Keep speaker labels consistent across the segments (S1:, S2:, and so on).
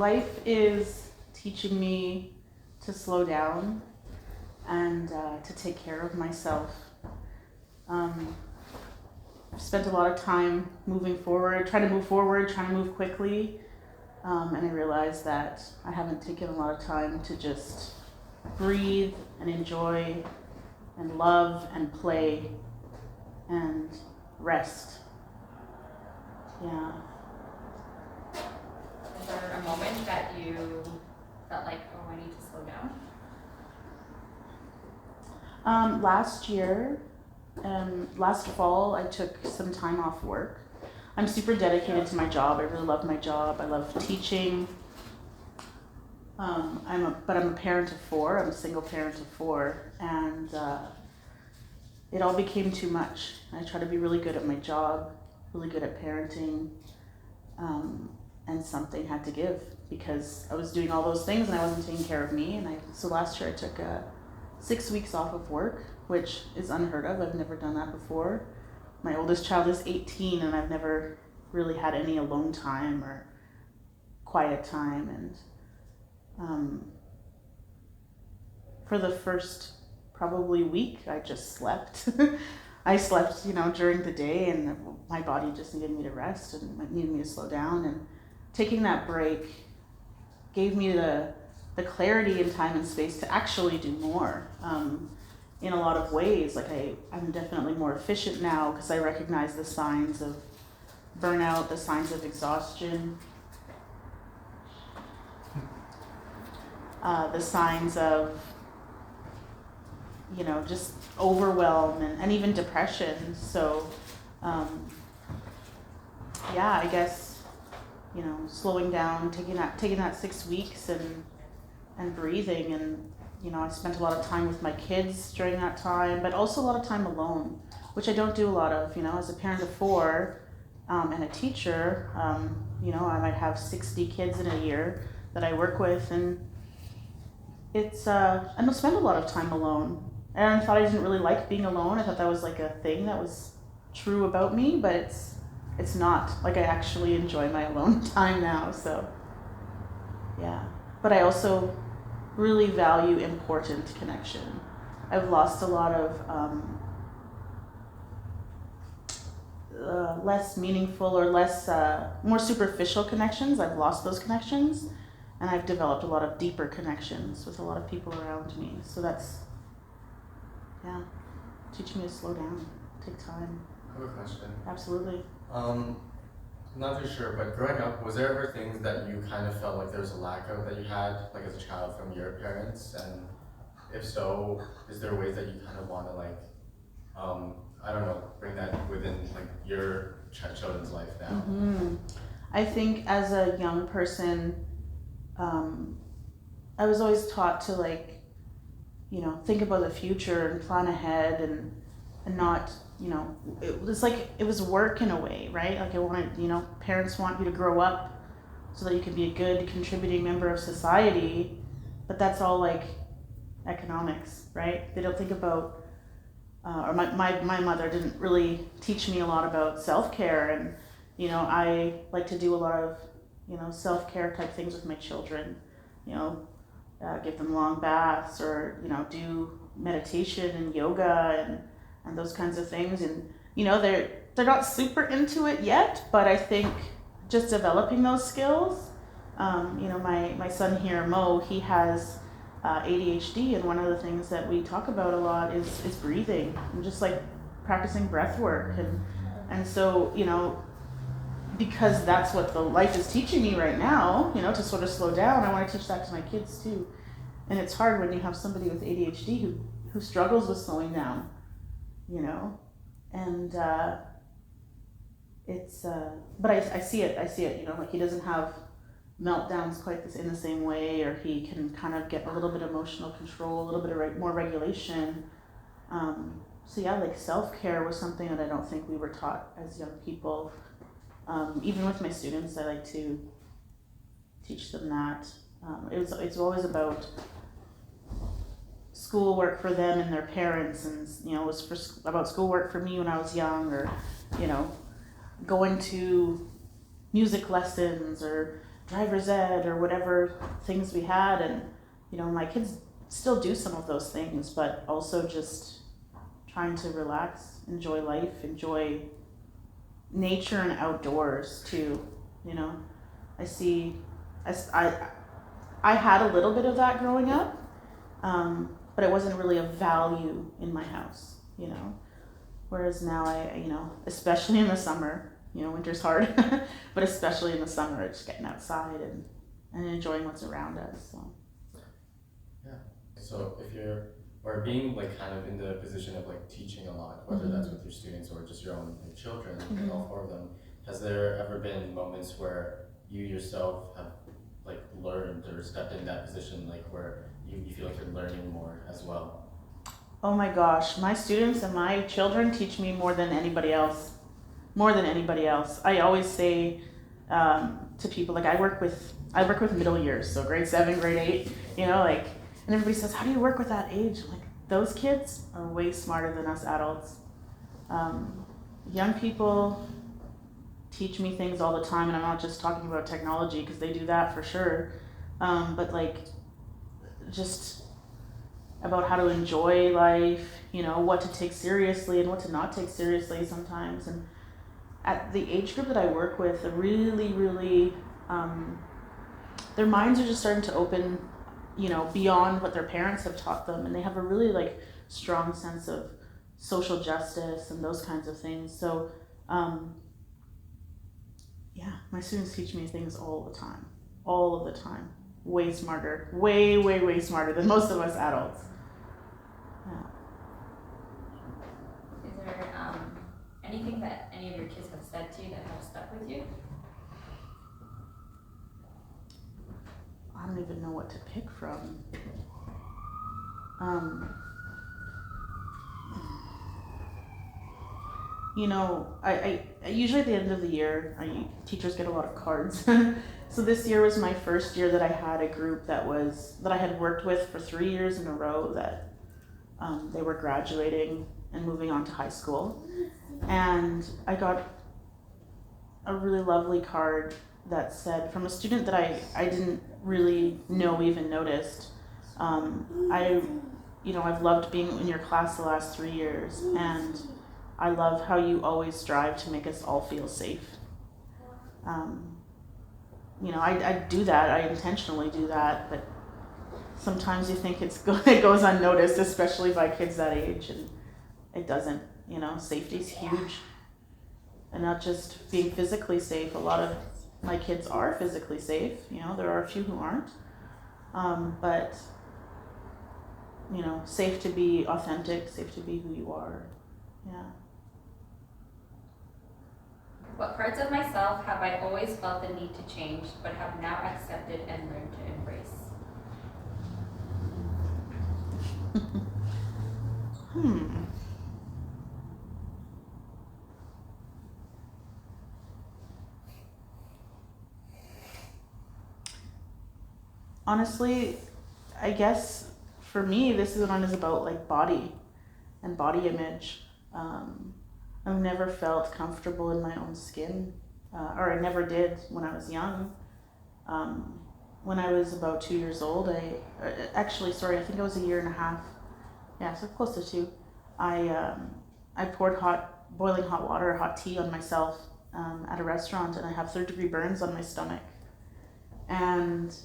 S1: life is teaching me to slow down and to take care of myself. I've spent a lot of time trying to move quickly, and I realized that I haven't taken a lot of time to just breathe and enjoy and love and play and rest. Yeah.
S2: Is there a moment that you felt like, oh, I need to slow down?
S1: Last fall, I took some time off work. I'm super dedicated to my job. I really love my job. I love teaching. I'm a parent of 4. I'm a single parent of 4, and it all became too much. I try to be really good at my job, really good at parenting, and something had to give because I was doing all those things and I wasn't taking care of me. So last year I took 6 weeks off of work, which is unheard of. I've never done that before. My oldest child is 18 and I've never really had any alone time or quiet time. And for the first probably week, I just slept. I slept, during the day, and my body just needed me to rest and needed me to slow down. And taking that break gave me the clarity in time and space to actually do more. In a lot of ways, like I'm definitely more efficient now because I recognize the signs of burnout, the signs of exhaustion, the signs of, just overwhelm and even depression. So, I guess, slowing down, taking that 6 weeks and breathing, and I spent a lot of time with my kids during that time, but also a lot of time alone, which I don't do a lot of. As a parent of 4 and a teacher, I might have 60 kids in a year that I work with, and it's I don't spend a lot of time alone. And I thought I didn't really like being alone. I thought that was like a thing that was true about me, but it's not. Like, I actually enjoy my alone time now. So yeah, but I also really value important connection. I've lost a lot of less meaningful or more superficial connections. I've lost those connections, and I've developed a lot of deeper connections with a lot of people around me. So that's, teaching me to slow down, take time.
S3: I have a question.
S1: Absolutely.
S3: I'm not too sure, but growing up, was there ever things that you kind of felt like there was a lack of that you had, like as a child, from your parents? And if so, is there ways that you kind of want to bring that within like your children's life now?
S1: Mm-hmm. I think as a young person, I was always taught to think about the future and plan ahead and not, it was work in a way, right? Like I wanted, parents want you to grow up so that you can be a good contributing member of society, but that's all like economics, right? They don't think about, or my mother didn't really teach me a lot about self-care, and, I like to do a lot of, self-care type things with my children, give them long baths, or, do meditation and yoga and those kinds of things. And, they're not super into it yet, but I think just developing those skills, my son here, Mo, he has ADHD, and one of the things that we talk about a lot is breathing and just like practicing breath work. And so, because that's what the life is teaching me right now, to sort of slow down, I want to teach that to my kids too. And it's hard when you have somebody with ADHD who struggles with slowing down, and it's, but I see it, like he doesn't have meltdowns quite in the same way, or he can kind of get a little bit of emotional control, a little bit of more regulation. So yeah, like self-care was something that I don't think we were taught as young people. Even with my students, I like to teach them that. It's always about schoolwork for them and their parents, and it was about schoolwork for me when I was young, or going to music lessons or driver's ed or whatever things we had. And, my kids still do some of those things, but also just trying to relax, enjoy life, enjoy nature and outdoors too. I see, I had a little bit of that growing up, but it wasn't really a value in my house, Whereas now especially in the summer, winter's hard, but especially in the summer, it's getting outside and enjoying what's around us. So.
S3: Yeah. So if you're, or being like kind of in the position of like teaching a lot, whether that's with your students or just your own like, children, like all four of them, has there ever been moments where you yourself have like learned or stepped in that position, like where you feel like you're learning more as well?
S1: Oh my gosh, my students and my children teach me more than anybody else. More than anybody else. I always say to people, like I work with middle years, so grade 7, grade 8, and everybody says, how do you work with that age? I'm like, those kids are way smarter than us adults. Young people teach me things all the time, and I'm not just talking about technology because they do that for sure, but like just about how to enjoy life, what to take seriously and what to not take seriously sometimes. And at the age group that I work with, really, really, their minds are just starting to open, beyond what their parents have taught them, and they have a really like strong sense of social justice and those kinds of things. So, yeah, my students teach me things all of the time, way smarter, way, way, way smarter than most of us adults. Yeah.
S2: Is there anything that any of your kids have said to you that have stuck with you?
S1: I don't even know what to pick from. I usually at the end of the year, teachers get a lot of cards. So this year was my first year that I had a group that I had worked with for 3 years in a row, that they were graduating and moving on to high school. And I got a really lovely card that said, from a student that I didn't really know even noticed, I've loved being in your class the last 3 years, and I love how you always strive to make us all feel safe. I do that, I intentionally do that, but sometimes you think it goes unnoticed, especially by kids that age, and it doesn't. Safety's huge. And not just being physically safe. A lot of my kids are physically safe. There are a few who aren't. But, safe to be authentic, safe to be who you are. Yeah.
S2: What parts of myself have I always felt the need to change, but have now accepted and learned to embrace?
S1: Honestly, I guess for me, this one is about like body and body image. I've never felt comfortable in my own skin, or I never did when I was young. When I was about 2 years old, I think I was a year and a half. Yeah, so close to 2. I poured boiling hot water, hot tea on myself at a restaurant, and I have 3rd-degree burns on my stomach. And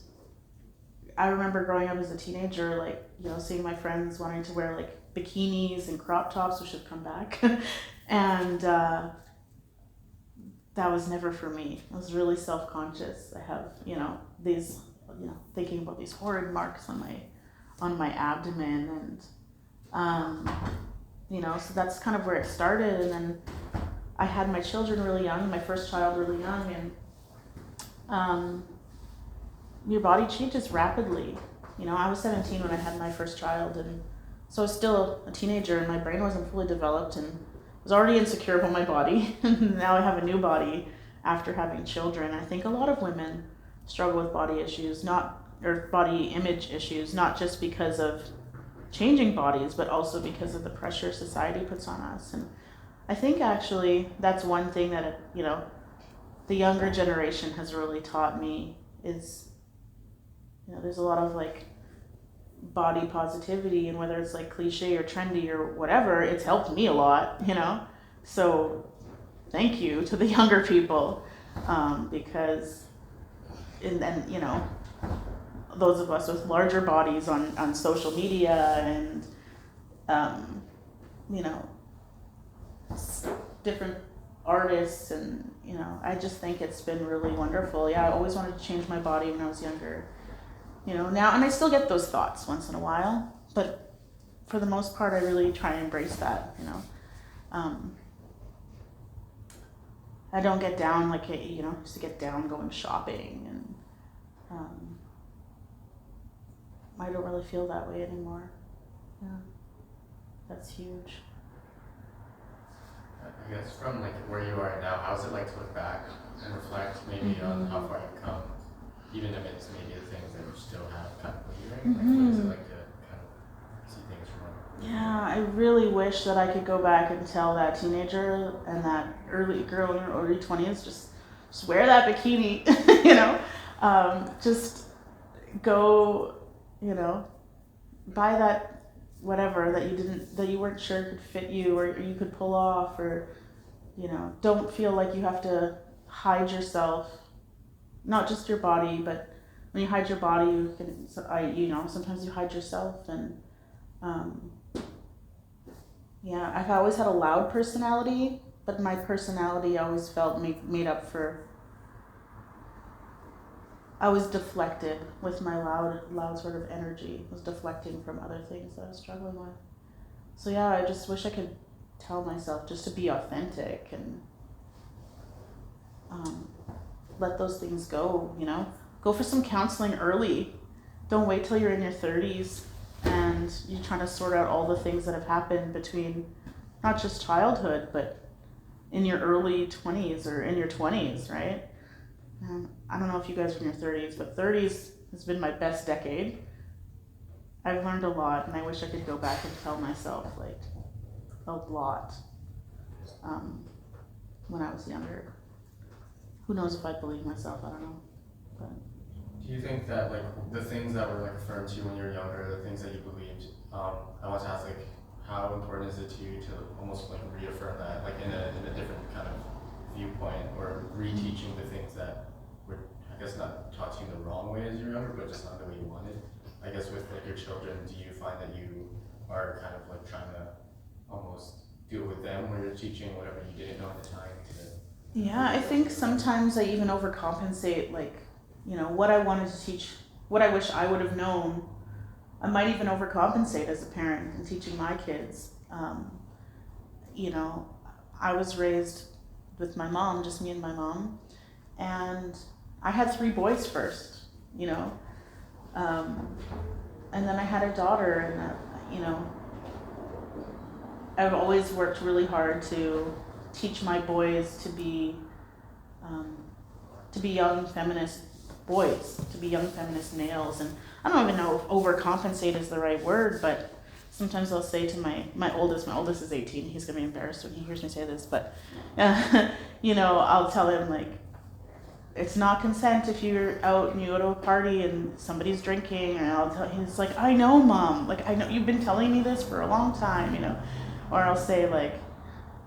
S1: I remember growing up as a teenager, seeing my friends wanting to wear like bikinis and crop tops, which have come back. And that was never for me. I was really self-conscious. I have, these, thinking about these horrid marks on my abdomen, and so that's kind of where it started. And then I had my children really young, my first child really young, and your body changes rapidly. I was 17 when I had my first child, and so I was still a teenager, and my brain wasn't fully developed, and I was already insecure about my body. Now I have a new body after having children. I think a lot of women struggle with body issues, or body image issues, not just because of changing bodies, but also because of the pressure society puts on us. And I think actually that's one thing that the younger generation has really taught me, is, there's a lot of like body positivity, and whether it's like cliche or trendy or whatever, it's helped me a lot. So thank you to the younger people, because, and then, those of us with larger bodies on social media and, you know, different artists, and I just think it's been really wonderful. Yeah, I always wanted to change my body when I was younger, now, and I still get those thoughts once in a while, but for the most part I really try and embrace that. I don't get down like used to get down going shopping, and I don't really feel that way anymore. Yeah, that's huge.
S3: I guess from like where you are now, how's it like to look back and reflect maybe on how far you've come, even amidst maybe the things that you still have kind of lingering? Like, what is it like to kind of see things from?
S1: Yeah, I really wish that I could go back and tell that teenager and that early girl in her early 20s, just wear that bikini, just go, buy that whatever that you weren't sure could fit you or you could pull off, or don't feel like you have to hide yourself, not just your body, but when you hide your body you can sometimes you hide yourself. And I've always had a loud personality, but my personality always felt made up for. I was deflected with my loud sort of energy. It was deflecting from other things that I was struggling with. So yeah, I just wish I could tell myself just to be authentic and let those things go. Go for some counseling early. Don't wait till you're in your 30s and you're trying to sort out all the things that have happened between not just childhood, but in your early 20s or in your 20s, right? I don't know if you guys are in your 30s, but 30s has been my best decade. I've learned a lot, and I wish I could go back and tell myself like a lot when I was younger. Who knows if I believe myself? I don't know. But
S3: do you think that like the things that were like affirmed to you when you were younger, the things that you believed, I want to ask like how important is it to you to almost like reaffirm that like in a different kind of viewpoint, or reteaching the things that were, I guess, not taught to you the wrong way as you were younger, but just not the way you wanted? I guess with like your children, do you find that you are kind of like trying to almost deal with them where you're teaching whatever you didn't know at the time to?
S1: Yeah, I think sometimes I even overcompensate, like, what I wanted to teach, what I wish I would have known. I might even overcompensate as a parent in teaching my kids. I was raised with my mom, just me and my mom, and I had 3 boys first, and then I had a daughter, and I've always worked really hard to teach my boys to be young feminist boys, to be young feminist males. And I don't even know if overcompensate is the right word, but sometimes I'll say to my oldest is 18, he's gonna be embarrassed when he hears me say this, but I'll tell him like, it's not consent if you're out and you go to a party and somebody's drinking, and he's like, I know, Mom, like I know you've been telling me this for a long time, or I'll say like,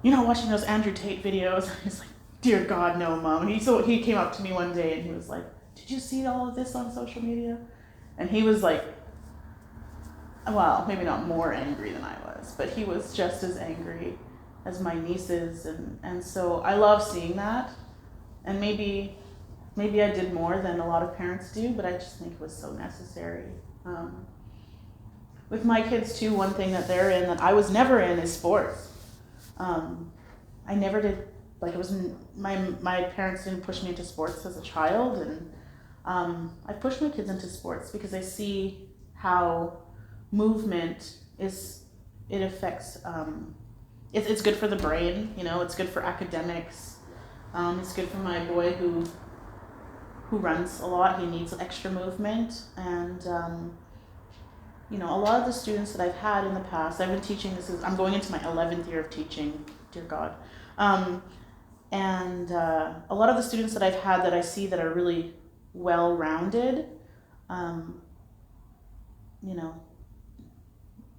S1: watching those Andrew Tate videos. He's like, dear God, no, Mom. He came up to me one day and he was like, did you see all of this on social media? And he was like, well, maybe not more angry than I was, but he was just as angry as my nieces, and so I love seeing that. And maybe I did more than a lot of parents do, but I just think it was so necessary. With my kids too, one thing that they're in that I was never in is sports. I never did, like it wasn't, my parents didn't push me into sports as a child, and I pushed my kids into sports because I see how movement affects, it's good for the brain, it's good for academics, it's good for my boy who runs a lot. He needs extra movement, and a lot of the students that I've had in the past, I've been teaching, I'm going into my 11th year of teaching, dear God, and a lot of the students that I've had that I see that are really well-rounded. You know,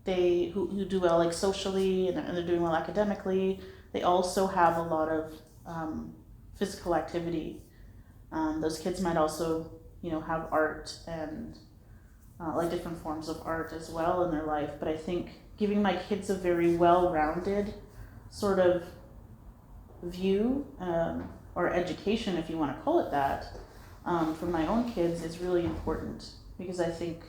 S1: they who do well like socially and they're doing well academically, they also have a lot of physical activity. Those kids might also, you know, have art and like different forms of art as well in their life. But I think giving my kids a very well-rounded sort of view or education, if you want to call it that, for my own kids is really important, because I think,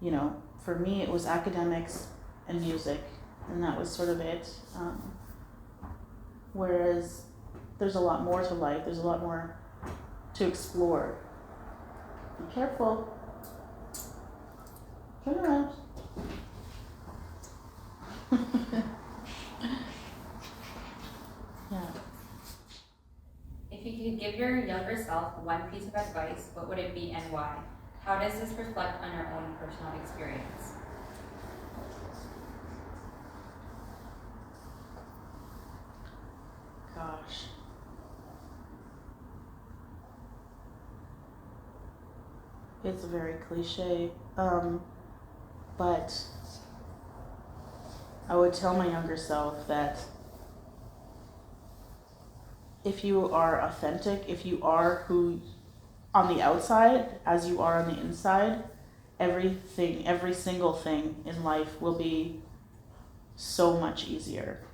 S1: you know, for me it was academics and music, and that was sort of it. Whereas there's a lot more to life, there's a lot more to explore. Be careful. Turn around. Yeah.
S2: If you could give your younger self one piece of advice, what would it be and why? How does this reflect on your own personal experience?
S1: Gosh. It's very cliche, but I would tell my younger self that if you are authentic, if you are who on the outside as you are on the inside, everything, every single thing in life will be so much easier.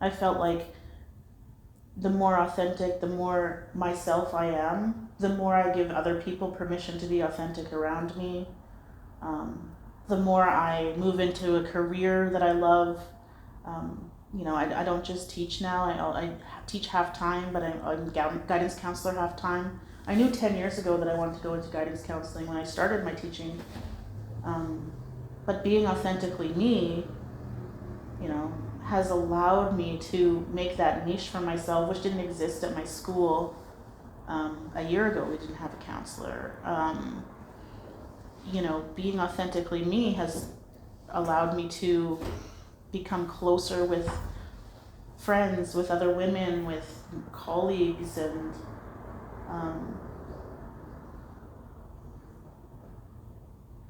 S1: I felt like the more authentic, the more myself I am, the more I give other people permission to be authentic around me. The more I move into a career that I love. You know, I don't just teach now. I teach half-time, but I'm guidance counselor half-time. I knew 10 years ago that I wanted to go into guidance counseling when I started my teaching. But being authentically me, you know, has allowed me to make that niche for myself, which didn't exist at my school. A year ago, we didn't have a counselor. You know, being authentically me has allowed me to become closer with friends, with other women, with colleagues, and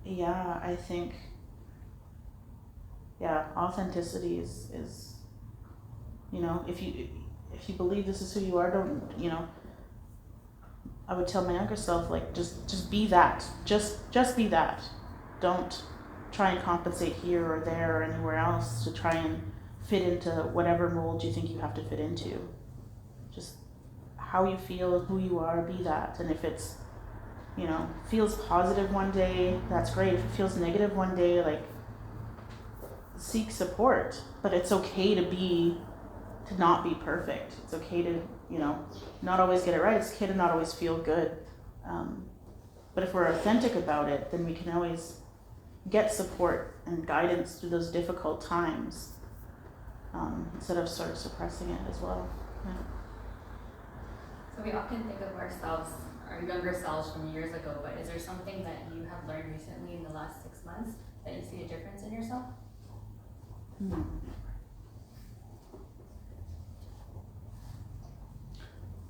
S1: yeah, I think, yeah, authenticity is, you know, if you believe this is who you are, don't, you know, I would tell my younger self, like, just be that, just be that. Don't try and compensate here or there or anywhere else to try and fit into whatever mold you think you have to fit into. Just how you feel, who you are, be that. And if it's, you know, feels positive one day, that's great. If it feels negative one day, like, seek support. But it's okay to not be perfect. It's okay to, you know, not always get it right. It's okay to not always feel good. But if we're authentic about it, then we can always get support and guidance through those difficult times, instead of sort of suppressing it as well. Yeah.
S2: So we often think of ourselves, our younger selves from years ago, but is there something that you have learned recently in the last 6 months that you see a difference in yourself?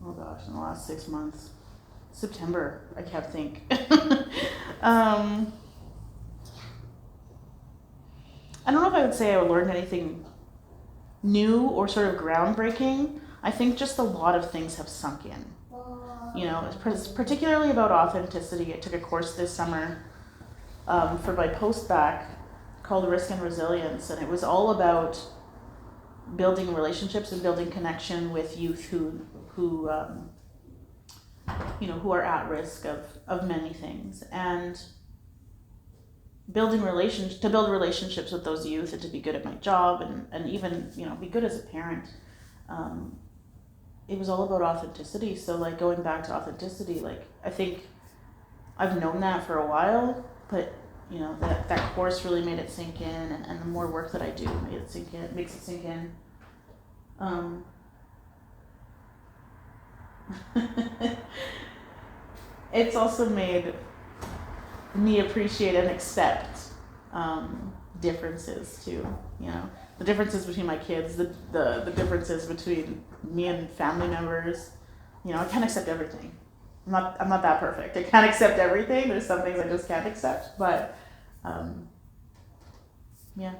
S1: Oh gosh, in the last 6 months. September, I can't think. I don't know if I would say I learned anything new or sort of groundbreaking. I think just a lot of things have sunk in. You know, it's particularly about authenticity. I took a course this summer for my post-bac called Risk and Resilience, and it was all about building relationships and building connection with youth who you know, who are at risk of many things, and build relationships with those youth, and to be good at my job, and even, you know, be good as a parent. It was all about authenticity. So, like, going back to authenticity, like, I think I've known that for a while, but, you know, that course really made it sink in, and the more work that I do makes it sink in. It's also made me appreciate and accept differences too, you know, the differences between my kids, the differences between me and family members. You know, I can't accept everything. I'm not that perfect. I can't accept everything. There's some things I just can't accept, but yeah.